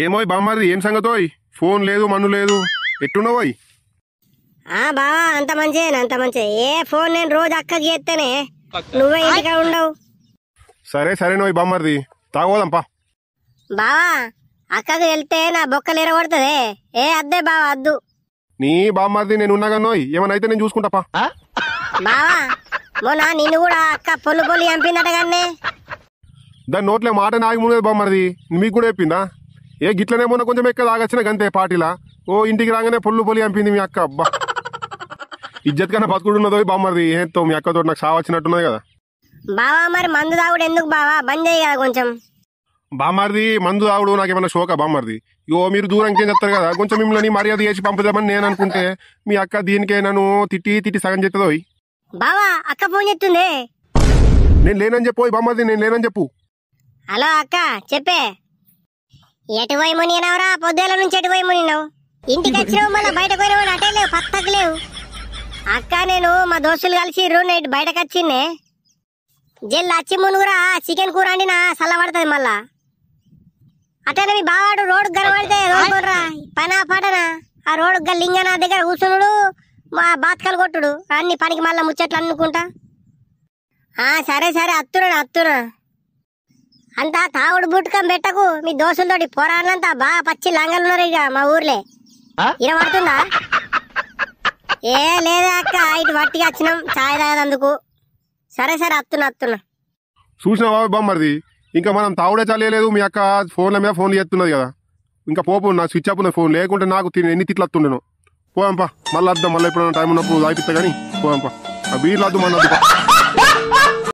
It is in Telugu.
ఏమోయ్ బామ్మారిది ఏం సంగతోయ్? ఫోన్ లేదు మన్ను లేదు, ఎట్టున్నావోయ్? బావా అంత మంచిదేనా? అంత మంచి. ఏ ఫోన్ నేను రోజు అక్కకి చేస్తేనే, నువ్వే ఇంటిగా ఉండవు. సరే సరే నోయ్ బామ్మారిది, తాగోదంపా. బావా అక్కకి వెళ్తే నా బొక్కలు ఎరగొడుతుంది. ఏ అద్దే బావా అద్దు. నీ బామ్మారిది నేను ఉన్నాగా నోయ్, ఏమనైతే నేను చూసుకుంటాపా. బావా మొన్న నిన్ను కూడా అక్క పొల్లు పొల్లి చంపిందట కానీ దాని నోట్లే మాట నాగి మునేది బామ్మారిది, మీకు కూడా చెప్పిందా? ఏ గిట్లనే మొన్న కొంచెం ఎక్క తాగొచ్చిన గంతే పార్టీలా. ఓ ఇంటికి రాగానే పొల్లు పొలి చంపింది మీ అక్క. అబ్బా ఇజ్జత్ కన్నా బతుకుడున్నదో బామ్మారిది. ఏంతో మీ అక్కతో నాకు సావచ్చినట్టున్నది కదా. బావా మరి మందు తాగుడు ఎందుకు బావా? బంద్ చేయి కదా కొంచెం. బామ్మారిది మందు తాగుడు నాకేమన్నా షోకా బామ్మారిది? ఇగో మీరు దూరంకేం చెప్తారు కదా, కొంచెం మిమ్మల్ని మర్యాద చేసి పంపుదామని నేను అనుకుంటే మీ అక్క దీనికే నన్ను తిట్టి తిట్టి సగం చెప్తుందోయ్. బావా అక్క ఫోన్ చేస్తుంది. నేను లేనని చెప్పు బామ్మారిది, నేను లేనని చెప్పు. హలో అక్క చెప్పే. ఎటు పోయి మునిగినవరా? పొద్దుల నుంచి ఎటు పోయి మునిగినావు? ఇంటికి వచ్చినావు మళ్ళీ బయటకు పోయినావు, అటే లేవు పత్తకు లేవు. అక్క నేను మా దోస్తులు కలిసి నైట్ బయటకు వచ్చిందే. జల్లు వచ్చి మునుగురా చికెన్ కూర వండినా చల్లబడుతుంది మళ్ళా. అట్టనే మీ బావాడు రోడ్డు కనబడితే రోడ్డురా పనా పాటనా ఆ రోడ్డు లింగ నా దగ్గర కూర్చున్నాడు, మా బాత్కలు కొట్టుడు అన్ని పనికి మళ్ళా ముచ్చట్లు అనుకుంటా. సరే సరే అత్తునా. అంతా తావుడు బుట్టుకం పెట్టకు. మీ దోస్తులతోటి పోరాళ్ళంతా బాగా పచ్చి లంగలున్నారు ఇక మా ఊర్లే. ఇర పడుతుందా? ఏ లేదా అక్క, ఇటు వట్టిగా వచ్చినాం చాయ్ తాగదందుకు. సరే సరే అత్తున్నా. చూసినావా బామ్మారిది, ఇంకా మనం తావుడే చాలేదు. మీ అక్క ఫోన్ల మీద ఫోన్లు చేస్తున్నది కదా, ఇంకా పోపు నా స్విచ్ ఆఫ్ ఉన్నది ఫోన్. లేకుంటే నాకు ఎన్ని తిట్లు వస్తుండేను. పోయాంపా, మళ్ళీ వద్దాం. మళ్ళీ ఎప్పుడైనా టైం ఉన్నప్పుడు తాగిపిస్తా కానీ పోయాంపా. ఆ బీర్లు వద్దు మన వద్దు.